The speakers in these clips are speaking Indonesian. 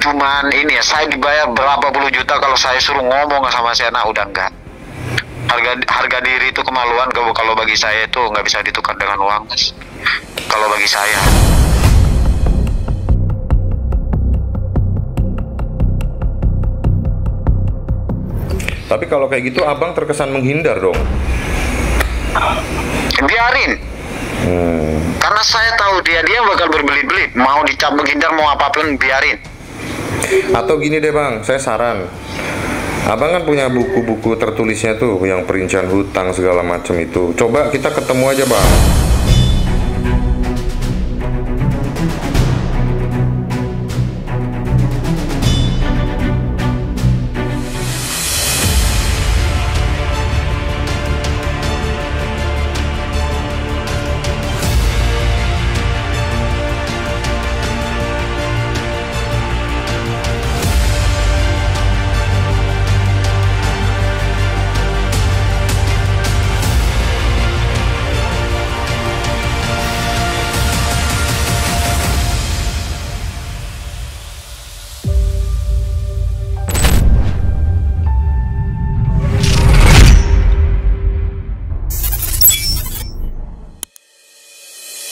cuman ini ya, saya dibayar berapa puluh juta, kalau saya suruh ngomong sama Sena udah enggak. Harga diri itu kemaluan, kalau bagi saya itu nggak bisa ditukar dengan uang, Mas. Kalau bagi saya. Tapi kalau kayak gitu abang terkesan menghindar dong. Biarin. Karena saya tahu dia bakal berbelit-belit, mau dicap menghindar mau apapun biarin. Atau gini deh bang, saya saran. Abang kan punya buku-buku tertulisnya tuh, yang perincian hutang segala macam itu. Coba kita ketemu aja bang.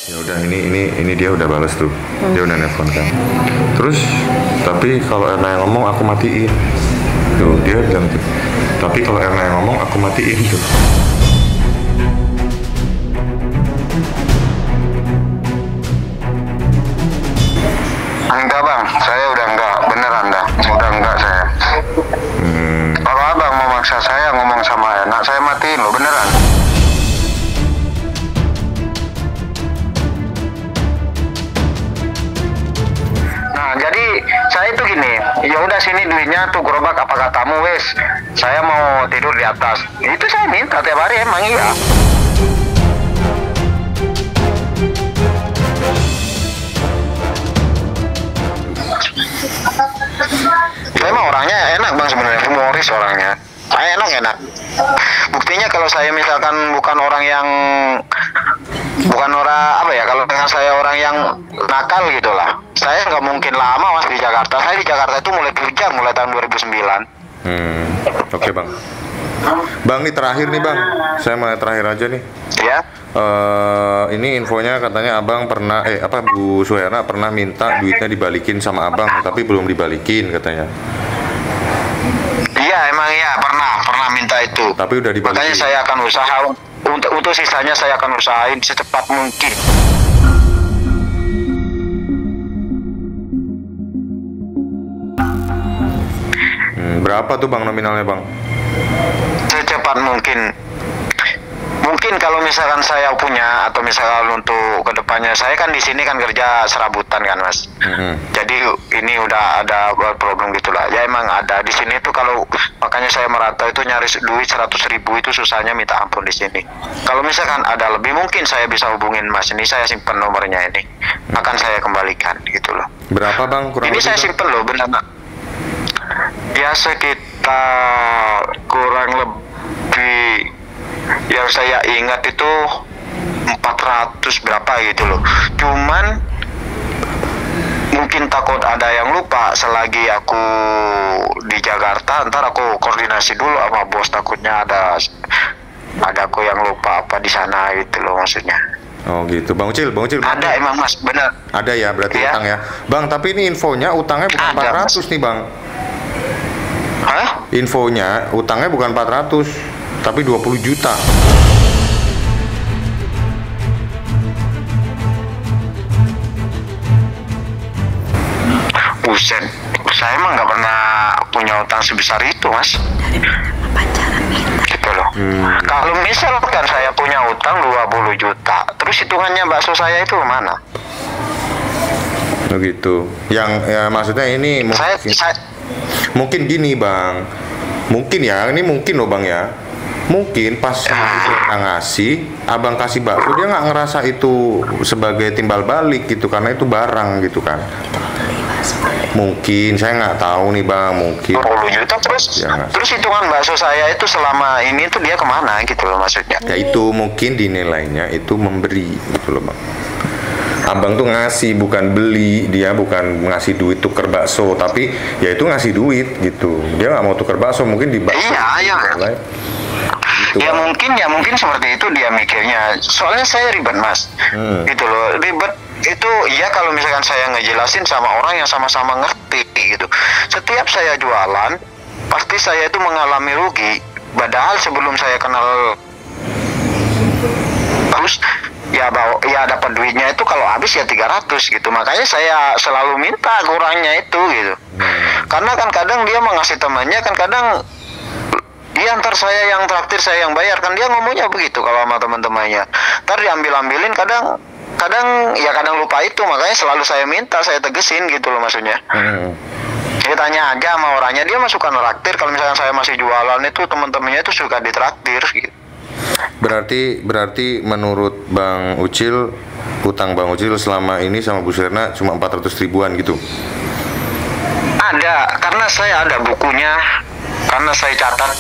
Ya udah, ini dia udah balas tuh. Dia udah nelfon kan. Terus tapi kalau Erna yang ngomong aku matiin. Tuh dia bilang tuh. Tapi kalau Erna yang ngomong aku matiin tuh. Enggak bang, saya udah enggak, beneran udah enggak saya. Kalau abang mau maksa saya ngomong sama Erna, saya matiin loh, beneran. Nah, jadi saya itu gini, ya udah sini duitnya tuh gerobak apa katamu wes. Saya mau tidur di atas. Itu saya minta tiap hari emang iya. Saya emang orangnya enak bang sebenarnya, humoris orangnya. Saya enak. Buktinya kalau saya misalkan bukan orang apa ya, kalau dengan saya orang yang nakal gitu lah, saya nggak mungkin lama mas di Jakarta. Saya di Jakarta itu mulai kerja mulai tahun 2009. Oke bang. Bang nih terakhir nih bang, saya mau terakhir aja nih. Ya. Ini infonya katanya abang pernah Bu Suherna pernah minta duitnya dibalikin sama abang, tapi belum dibalikin katanya. Iya emang iya pernah minta itu. Tapi udah dibalikin. Makanya saya akan usaha untuk sisanya saya akan usahain secepat mungkin. Berapa tuh bang nominalnya bang? Secepat mungkin. Mungkin kalau misalkan saya punya atau misalkan untuk kedepannya, saya kan di sini kan kerja serabutan kan mas. Jadi ini udah ada problem gitulah. Ya emang ada di sini tuh, kalau makanya saya merantau itu nyari duit 100.000 itu susahnya minta ampun di sini. Kalau misalkan ada lebih mungkin saya bisa hubungin mas, ini saya simpen nomornya ini, akan saya kembalikan gitu loh. Berapa bang kurang ini lebih? Saya simpen loh benar. Ya sekitar kurang lebih yang saya ingat itu 400 berapa gitu loh. Cuman mungkin takut ada yang lupa, selagi aku di Jakarta ntar aku koordinasi dulu sama bos, takutnya ada aku yang lupa apa di sana gitu loh maksudnya. Oh gitu, Bang Ucil. Ada emang mas, bener. Ada ya berarti ya. Utang ya, Bang. Tapi ini infonya utangnya bukan ada, 400 mas. Nih Bang. Hah? Infonya utangnya bukan 400, tapi 20 juta. Buset, saya emang nggak pernah punya utang sebesar itu mas. Dari pacaran minta. Gitu loh. Kalau misalkan saya punya utang 20 juta, terus hitungannya bakso saya itu mana? Begitu. Yang ya maksudnya ini mungkin gini Bang. Mungkin ya, ini mungkin loh Bang ya. Mungkin pas ngasih, abang kasih bakso, dia nggak ngerasa itu sebagai timbal balik gitu, karena itu barang gitu kan. Mungkin, saya nggak tahu nih Bang, mungkin 20 juta terus ya, terus hitungan bakso saya itu selama ini tuh dia kemana gitu loh maksudnya. Ya itu mungkin dinilainya itu memberi gitu loh Bang. Abang tuh ngasih, bukan beli. Dia bukan ngasih duit tuker bakso, tapi ya itu ngasih duit gitu. Dia nggak mau tuker bakso, mungkin di bakso. Iya. Gitu, ya mungkin seperti itu dia mikirnya. Soalnya saya ribet, Mas. Gitu loh, ribet itu ya kalau misalkan saya ngejelasin sama orang yang sama-sama ngerti gitu. Setiap saya jualan, pasti saya itu mengalami rugi. Padahal sebelum saya kenal terus ya dapat duitnya itu kalau habis ya 300 gitu. Makanya saya selalu minta kurangnya itu gitu. Karena kan kadang dia mengasih temannya, kan kadang dia antar saya yang traktir, saya yang bayar, kan dia ngomongnya begitu kalau sama teman-temannya. Ntar diambil-ambilin, kadang lupa itu. Makanya selalu saya minta, saya tegesin gitu loh maksudnya. Saya tanya aja sama orangnya, dia mah suka nraktir. Kalau misalkan saya masih jualan itu, teman-temannya itu suka ditraktir gitu. Berarti menurut Bang Ucil, utang Bang Ucil selama ini sama Bu Suherna cuma 400 ribuan gitu? Ada, karena saya ada bukunya, karena saya catat.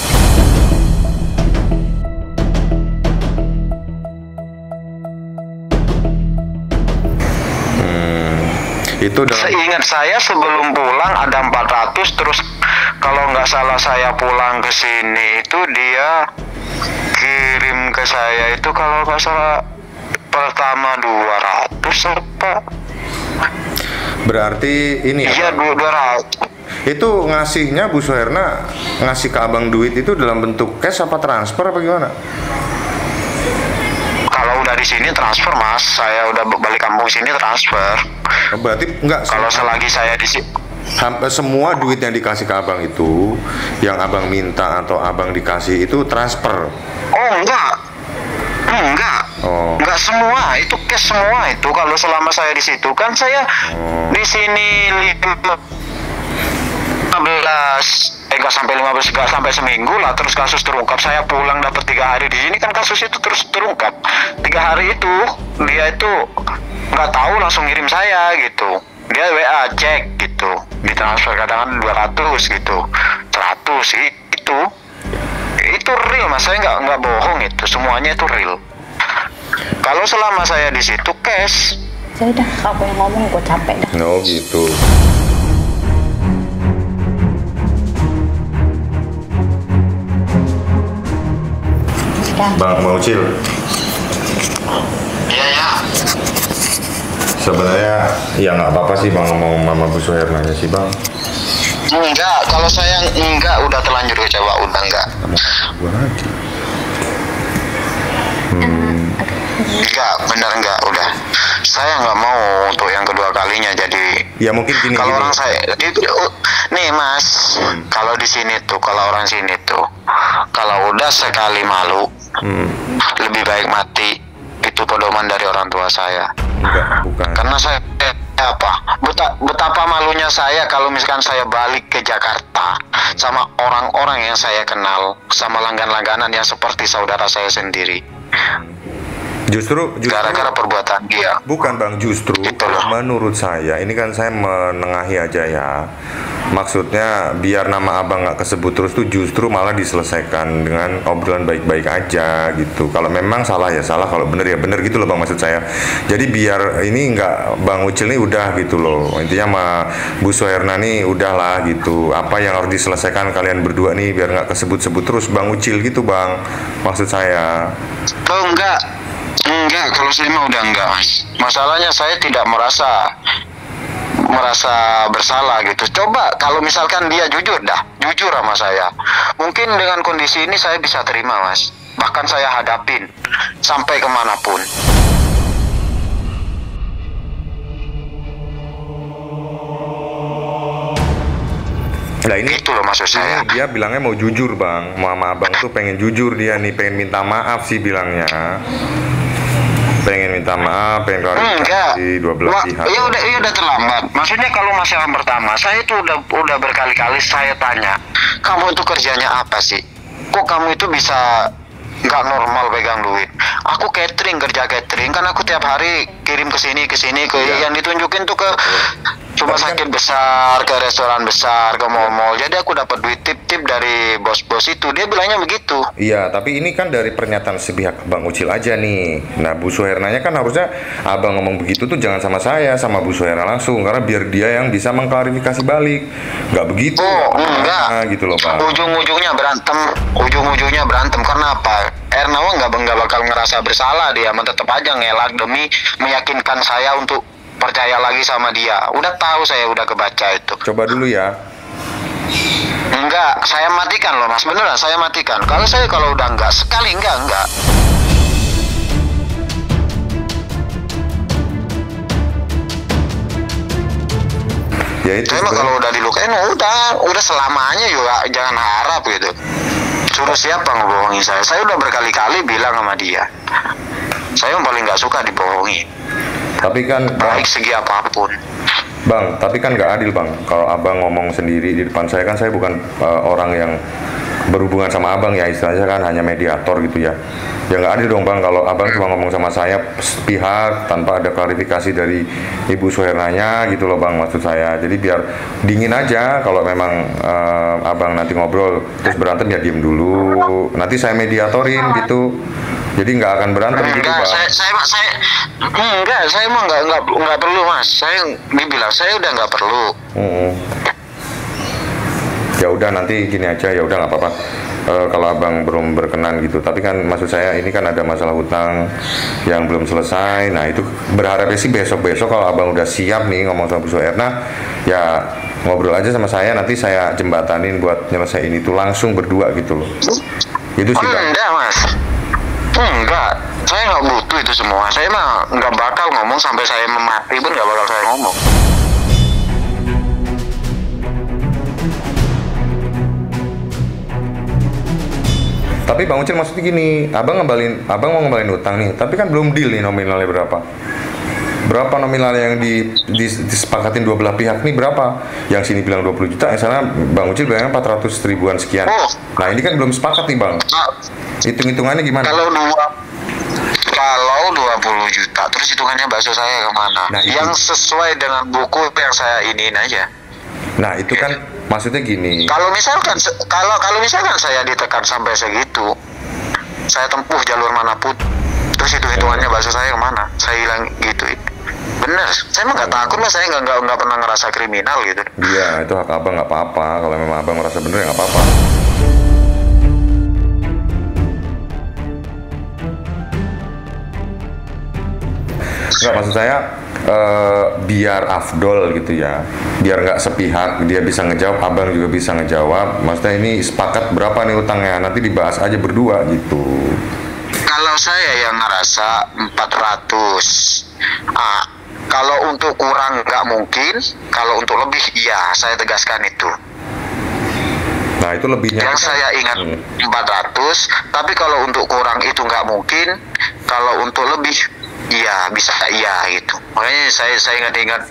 Itu seingat saya sebelum pulang ada 400, terus kalau nggak salah saya pulang ke sini itu dia kirim ke saya itu kalau nggak salah pertama 200 apa? Berarti ini iya 200. Itu ngasihnya Bu Suherna ngasih ke abang duit itu dalam bentuk cash apa transfer apa gimana? Kalau udah di sini transfer, Mas. Saya udah balik kampung sini transfer. Oh, berarti enggak. Kalau selagi saya di sini sampai semua duit yang dikasih ke abang itu, yang abang minta atau abang dikasih itu transfer? Oh enggak. Enggak semua, itu cash semua itu. Kalau selama saya di situ kan saya di sini 15 enggak sampai seminggu lah, terus kasus terungkap. Saya pulang dapat 3 hari di sini kan kasus itu terus terungkap. 3 hari itu dia itu nggak tahu langsung ngirim saya gitu. Dia WA cek gitu, ditransfer kadang-kadang 200 gitu, 100 itu real, Mas. Saya nggak bohong, itu semuanya itu real. Kalau selama saya di situ cash. Saya udah, aku yang ngomong gue capek dah. Oh gitu. Bang Ucil. Iya. Sebenarnya ya nggak apa-apa sih Bang ngomong Mama Bu Suherna sih Bang. Enggak, kalau saya enggak, udah terlanjur kecewa, udah enggak. Enggak, benar enggak, udah. Saya nggak mau untuk yang kedua kalinya jadi. Ya mungkin gini. Kalau orang saya, nih Mas, kalau di sini tuh, kalau orang sini tuh, kalau udah sekali malu, lebih baik mati. Itu pedoman dari orang tua saya. Enggak, bukan. Karena saya betapa malunya saya kalau misalkan saya balik ke Jakarta sama orang-orang yang saya kenal, sama langgan-langganan yang seperti saudara saya sendiri. Justru gara-gara perbuatan dia. Bukan Bang, justru menurut saya ini kan saya menengahi aja ya. Maksudnya biar nama abang nggak kesebut terus tuh justru malah diselesaikan dengan obrolan baik-baik aja gitu. Kalau memang salah ya salah, kalau bener ya bener gitu loh Bang, maksud saya. Jadi biar ini nggak, Bang Ucil nih udah gitu loh. Intinya sama Bu Suherna nih udahlah gitu. Apa yang harus diselesaikan kalian berdua nih biar nggak kesebut-sebut terus Bang Ucil gitu Bang. Maksud saya. Oh enggak, kalau saya mah udah enggak Mas. Masalahnya saya tidak merasa bersalah gitu. Coba kalau misalkan dia jujur sama saya, mungkin dengan kondisi ini saya bisa terima Mas. Bahkan saya hadapin sampai kemanapun. Nah ini itu loh maksud saya. Dia bilangnya mau jujur Bang, mau sama abang tuh pengen jujur dia nih, pengen minta maaf sih bilangnya. Pengen minta maaf, pengen klarifikasi dua belah pihak. Ya udah terlambat. Maksudnya kalau masalah pertama, saya itu udah berkali-kali saya tanya, kamu itu kerjanya apa sih? Kok kamu itu bisa nggak normal pegang duit? Aku kerja catering kan, aku tiap hari kirim ke sini ke yang ditunjukin tuh ke cuma sakit besar, ke restoran besar, ke mall-mall. Jadi aku dapat duit tip-tip dari bos-bos itu. Dia bilangnya begitu. Iya, tapi ini kan dari pernyataan sepihak Bang Ucil aja nih. Nah, Bu Suhernanya kan harusnya abang ngomong begitu tuh jangan sama saya, sama Bu Suherna langsung, karena biar dia yang bisa mengklarifikasi balik. Nggak begitu. Oh, enggak. Gitu loh, Bang. Ujung-ujungnya berantem. Karena apa? Ernawa nggak bakal ngerasa bersalah, dia tetap aja ngelak demi meyakinkan saya untuk percaya lagi sama dia. Udah tahu saya udah kebaca itu. Coba dulu ya. Enggak, saya matikan loh Mas, beneran saya matikan. Kalau udah enggak, sekali enggak. Ya itu. Saya mah kalau udah dilukain, udah selamanya juga jangan harap gitu. Suruh siapa ngebohongin saya? Saya udah berkali-kali bilang sama dia. Saya paling nggak suka dibohongi. Tapi kan baik segi apapun. Bang, tapi kan nggak adil Bang. Kalau abang ngomong sendiri di depan saya, kan saya bukan orang yang berhubungan sama abang ya, istilahnya kan hanya mediator gitu ya. Ya nggak adil dong Bang kalau abang cuma ngomong sama saya sepihak tanpa ada klarifikasi dari Ibu Suhernanya gitu loh Bang, maksud saya. Jadi biar dingin aja. Kalau memang abang nanti ngobrol terus berantem ya diem dulu. Nanti saya mediatorin gitu. Jadi nggak akan berantem gitu Bang. Saya emang nggak perlu Mas. Saya dibilang saya udah nggak perlu. Ya udah nanti gini aja, ya udah nggak apa-apa. Kalau abang belum berkenan gitu, tapi kan maksud saya ini kan ada masalah hutang yang belum selesai. Nah itu berharapnya sih besok kalau abang udah siap nih ngomong sama Bu Suherna, ya ngobrol aja sama saya, nanti saya jembatanin buat nyelesain itu langsung berdua gitu loh. Itu sih Bang. Enggak Mas. Enggak, saya nggak butuh itu semua. Saya mah nggak bakal ngomong sampai saya mati pun nggak bakal saya ngomong. Tapi Bang Ucil maksudnya gini, abang mau ngembalin utang nih, tapi kan belum deal nih nominalnya berapa. Berapa nominal yang disepakatin dua belah pihak nih berapa? Yang sini bilang 20 juta, yang sana Bang Ucil bilangnya 400 ribuan sekian. Nah ini kan belum sepakat nih Bang. Hitung-hitungannya gimana? Kalau 20 juta, terus hitungannya bakso saya kemana? Nah, yang sesuai dengan buku yang saya iniin aja. Nah itu kan maksudnya gini. Kalau misalkan saya ditekan sampai segitu, saya tempuh jalur manapun, terus hitungannya bakso saya kemana? Saya hilang gitu. Bener, saya mah nggak takut mas, saya nggak pernah ngerasa kriminal gitu. Iya, itu hak abang, nggak apa-apa. Kalau memang abang merasa bener ya nggak apa-apa. Nggak, maksud saya biar afdol gitu ya, biar nggak sepihak, dia bisa ngejawab, abang juga bisa ngejawab. Maksudnya ini sepakat berapa nih utangnya, nanti dibahas aja berdua gitu. Kalau saya yang ngerasa 400, kalau untuk kurang nggak mungkin, kalau untuk lebih iya, saya tegaskan itu. Nah itu lebihnya. Yang saya ingat 400, tapi kalau untuk kurang itu nggak mungkin, kalau untuk lebih iya bisa iya gitu. Makanya saya ingat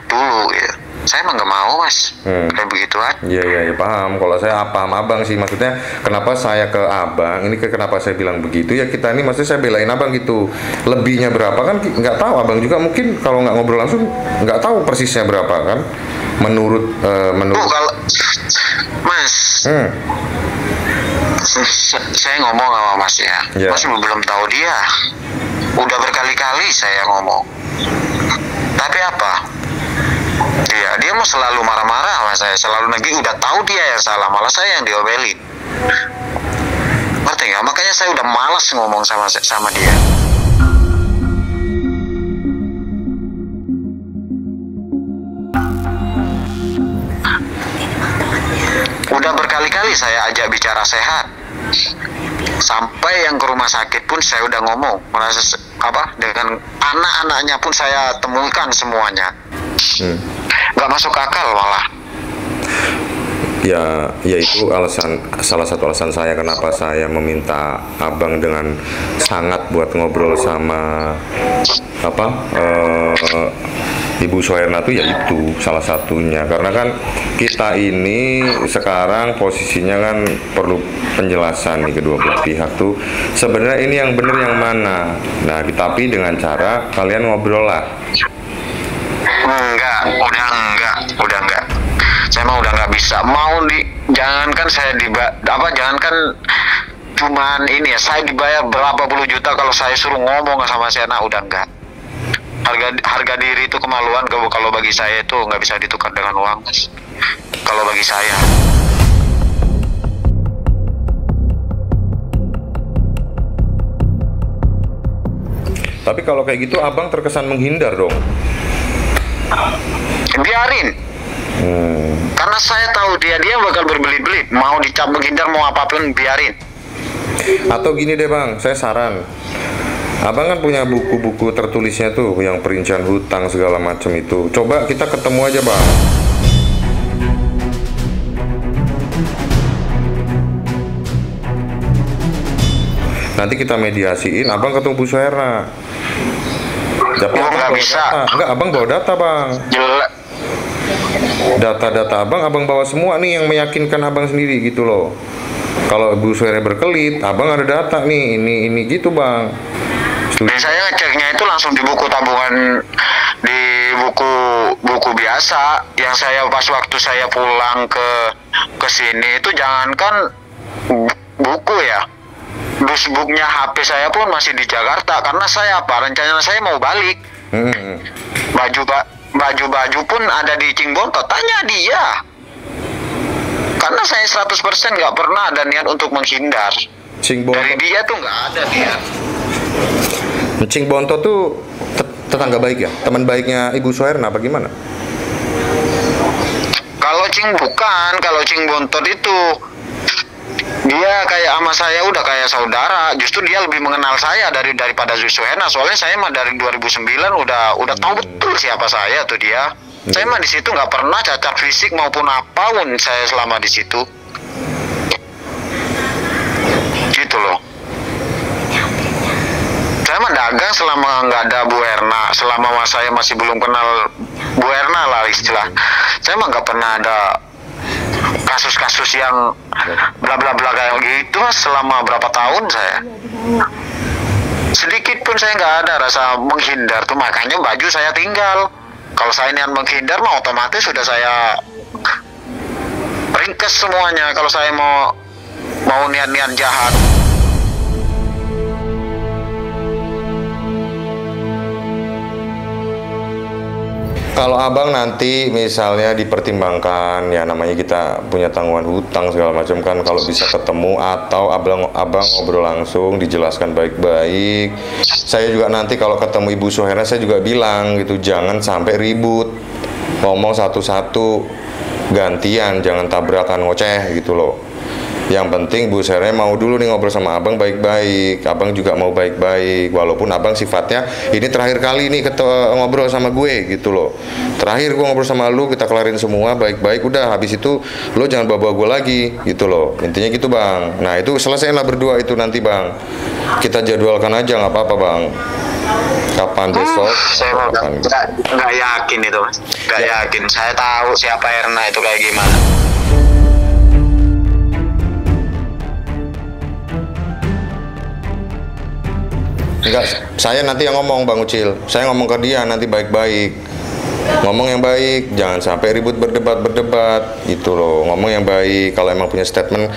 dulu gitu. Saya emang nggak mau mas kayak begituan. Iya paham. Kalau saya paham abang sih, maksudnya kenapa saya ke abang ini, kenapa saya bilang begitu ya, kita ini maksudnya saya belain abang gitu. Lebihnya berapa kan nggak tahu, abang juga mungkin kalau nggak ngobrol langsung nggak tahu persisnya berapa kan. Menurut kalau mas saya ngomong sama mas ya, mas belum tahu dia. Udah berkali-kali saya ngomong, tapi apa? Dia mau selalu marah-marah sama saya, selalu lagi udah tahu dia yang salah, malah saya yang diomelin. Ngerti nggak? Makanya saya udah malas ngomong sama dia. Udah berkali-kali saya ajak bicara sehat. Sampai yang ke rumah sakit pun saya udah ngomong, merasa dengan anak-anaknya pun saya temukan semuanya. Gak masuk akal malah. Ya itu salah satu alasan saya kenapa saya meminta abang dengan sangat buat ngobrol sama Ibu Suherna tuh, ya itu salah satunya, karena kan kita ini sekarang posisinya kan perlu penjelasan nih, kedua belah pihak tuh sebenarnya ini yang benar yang mana. Nah tapi dengan cara kalian ngobrol lah. udah enggak. Saya mah udah nggak bisa. Jangankan saya jangankan cuman ini ya, saya dibayar berapa puluh juta kalau saya suruh ngomong sama Sena udah enggak. Harga diri itu kemaluan, kalau bagi saya itu nggak bisa ditukar dengan uang, Mas. Kalau bagi saya. Tapi kalau kayak gitu abang terkesan menghindar dong. Biarin. Karena saya tahu dia bakal berbelit-belit, mau dicap menghindar mau apapun biarin. Atau gini deh bang, saya saran. Abang kan punya buku-buku tertulisnya tuh, yang perincian hutang segala macam itu. Coba kita ketemu aja bang. Nanti kita mediasiin, abang ketemu Bu Suherna. Tapi nggak bisa. Enggak, abang bawa data bang. Data-data abang bawa semua nih yang meyakinkan abang sendiri gitu loh. Kalau Bu Suherna berkelit, abang ada data nih, ini gitu bang. Saya ngeceknya itu langsung di buku tabungan, di buku biasa yang saya pas waktu saya pulang ke sini itu, jangankan buku ya, dusbuknya HP saya pun masih di Jakarta karena saya rencana saya mau balik. Baju pun ada di Cingbonto, tanya dia. Karena saya 100% nggak pernah ada niat untuk menghindar. Dari dia tuh nggak ada niat. Cingbonto tuh tetangga baik ya? Teman baiknya Ibu Suherna apa gimana? Kalau Cingbonto itu dia kayak sama saya udah kayak saudara. Justru dia lebih mengenal saya daripada Suherna. Soalnya saya mah dari 2009 udah tahu betul siapa saya tuh dia. Saya mah di situ nggak pernah cacat fisik maupun apapun saya selama di situ. Gitu loh. Saya mah dagang selama nggak ada Bu Erna, selama saya masih belum kenal Bu Erna lah istilah. Saya mah nggak pernah ada kasus-kasus yang bla bla bla kayak gitu, Mas. Selama berapa tahun saya sedikit pun saya nggak ada rasa menghindar tuh, makanya baju saya tinggal. Kalau saya niat menghindar mah otomatis sudah saya ringkes semuanya. Kalau saya mau niat-niat jahat. Kalau abang nanti misalnya dipertimbangkan, ya namanya kita punya tanggungan hutang segala macam kan, kalau bisa ketemu atau abang ngobrol langsung dijelaskan baik-baik. Saya juga nanti kalau ketemu Ibu Suherna saya juga bilang gitu, jangan sampai ribut, ngomong satu-satu, gantian, jangan tabrakan ngoceh gitu loh. Yang penting Bu Suherna mau dulu nih ngobrol sama abang baik-baik, abang juga mau baik-baik, walaupun abang sifatnya ini terakhir kali nih ngobrol sama gue gitu loh. Terakhir gue ngobrol sama lu, kita kelarin semua baik-baik, udah habis itu lo jangan bawa gue lagi gitu loh. Intinya gitu bang. Nah itu selesailah berdua itu nanti bang. Kita jadwalkan aja, nggak apa-apa bang. Kapan besok? Saya nggak yakin itu, Mas. Nggak yakin. Saya tahu siapa Erna itu kayak gimana. Enggak, saya nanti yang ngomong Bang Ucil. Saya ngomong ke dia nanti baik-baik. Ngomong yang baik, jangan sampai ribut berdebat gitu loh. Ngomong yang baik, kalau emang punya statement,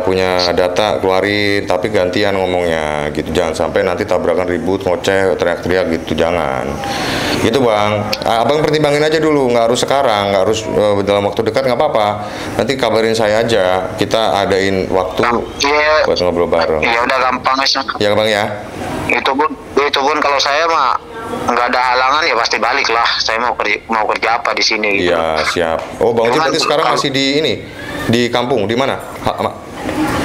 punya data keluarin, tapi gantian ngomongnya gitu. Jangan sampai nanti tabrakan ribut, ngoceh, teriak-teriak gitu, jangan. Gitu Bang. Abang pertimbangin aja dulu, nggak harus sekarang, nggak harus dalam waktu dekat, nggak apa-apa. Nanti kabarin saya aja, kita adain waktu buat ngobrol bareng. Ya udah gampang ya Bang ya. Itu pun kalau saya mah nggak ada halangan ya pasti balik lah. Saya mau kerja apa di sini gitu. Iya siap. Oh Bang Ucil berarti sekarang masih di kampung di mana?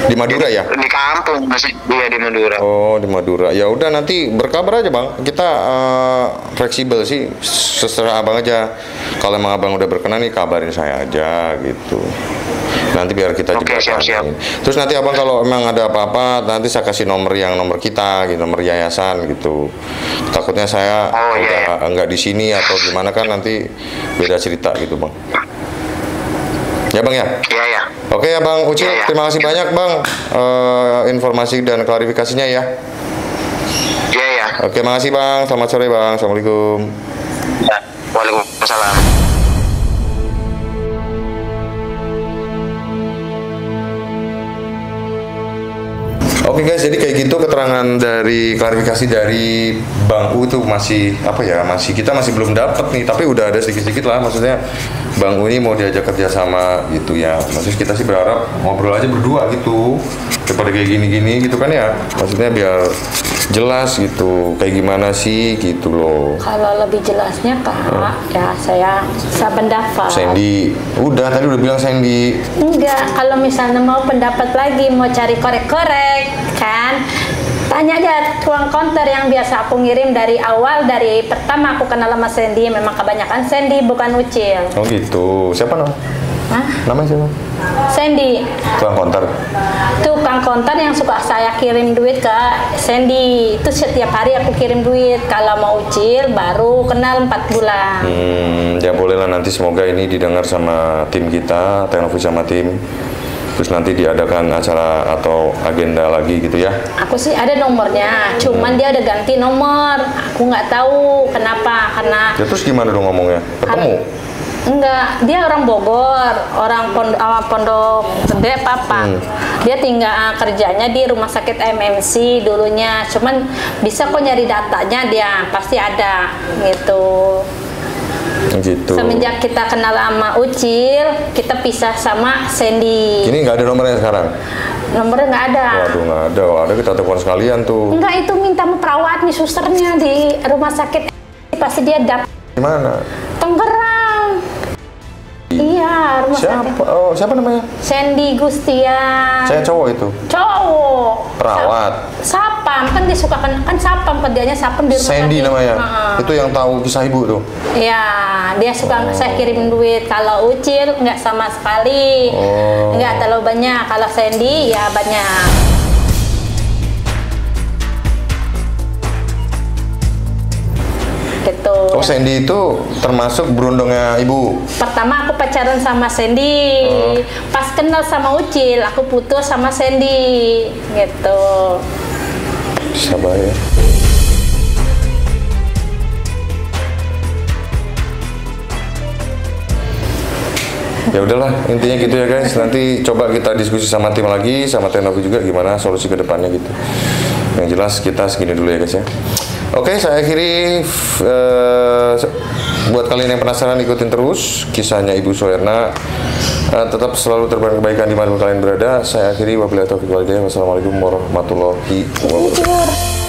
Di Madura ya? Di kampung masih, dia di Madura. Oh di Madura. Ya udah nanti berkabar aja Bang. Kita fleksibel sih, seserah abang aja. Kalau emang abang udah berkenan nih kabarin saya aja gitu. Nanti biar kita juga siap. Terus nanti abang kalau emang ada apa-apa nanti saya kasih nomor kita gitu, nomor yayasan gitu. Takutnya saya enggak di sini atau gimana kan nanti beda cerita gitu Bang. Ya Bang ya? Iya. Oke ya Bang Ucil, terima kasih banyak Bang informasi dan klarifikasinya ya. Iya. Oke, makasih Bang. Selamat sore Bang. Assalamualaikum. Waalaikumsalam. Wassalam. Oke guys, jadi kayak gitu keterangan dari klarifikasi dari Bang U itu masih apa ya? Kita masih belum dapat nih, tapi udah ada sedikit-sedikit lah. Maksudnya Bang U ini mau diajak kerjasama gitu ya. Maksudnya kita sih berharap ngobrol aja berdua gitu, daripada kayak gini-gini gitu kan ya. Maksudnya biar jelas gitu, kayak gimana sih gitu loh. Kalau lebih jelasnya Kak, ya saya pendapat. Sandy, tadi udah bilang Sandy. Enggak, kalau misalnya mau pendapat lagi, mau cari korek-korek, kan? Tanya aja tukang konter yang biasa aku ngirim dari awal, dari pertama aku kenal sama Sandy. Memang kebanyakan Sandy, bukan Ucil. Oh gitu, siapa namanya? Hah? Namanya siapa? Sandy. Tukang konter. Tukang konter yang suka saya kirim duit ke Sandy. Itu setiap hari aku kirim duit. Kalau mau Ucil baru kenal 4 bulan. Ya bolehlah, nanti semoga ini didengar sama tim kita, Teknovi sama tim. Terus nanti diadakan acara atau agenda lagi gitu ya. Aku sih ada nomornya, cuman dia udah ganti nomor. Aku nggak tahu kenapa, karena Ya terus gimana dong ngomongnya? Ketemu? Enggak, dia orang Bogor, orang Pondok Gede Papa. Dia tinggal kerjanya di rumah sakit MMC dulunya. Cuman bisa kok nyari datanya, dia pasti ada gitu. Gitu. Semenjak kita kenal sama Ucil, kita pisah sama Sandy. Ini nggak ada nomornya sekarang? Nomornya nggak ada. Waduh, nggak ada. Kalau ada kita telepon sekalian tuh. Enggak, itu minta perawat nih, susternya di rumah sakit. Pasti dia dapat. Di mana? Tangerang. Iya, rumah Siapa? sakit. Oh, siapa namanya? Sandy Gustian. Saya cowok itu. Cowok. Perawat. Sapam, kan dia suka kan sapam, kerjanya sapam di rumah Sandy sakit. namanya. Itu yang tahu kisah ibu tuh. Iya, dia suka saya kirim duit. Kalau Ucil nggak sama sekali. Nggak terlalu banyak. Kalau Sandy ya banyak. Gitu. Oh, Sandy itu termasuk berondongnya ibu. Pertama aku pacaran sama Sandy. Pas kenal sama Ucil, aku putus sama Sandy. Gitu. Sabar ya. Ya udahlah, intinya gitu ya guys. Nanti coba kita diskusi sama tim lagi, sama Teknovi juga gimana solusi ke depannya gitu. Yang jelas kita segini dulu ya guys ya. Oke, saya akhiri. Buat kalian yang penasaran, ikutin terus kisahnya Ibu Soerna. Tetap selalu terbaik kebaikan dimanapun kalian berada. Saya akhiri. Wabillahi taufiq wal hidayah. Wassalamualaikum warahmatullahi wabarakatuh.